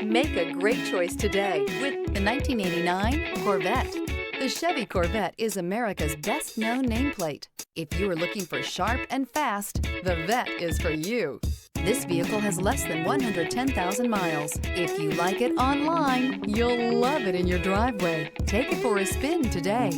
Make a great choice today with the 1989 Corvette. The Chevy Corvette is America's best-known nameplate. If you are looking for sharp and fast, the Vette is for you. This vehicle has less than 110,000 miles. If you like it online, you'll love it in your driveway. Take it for a spin today.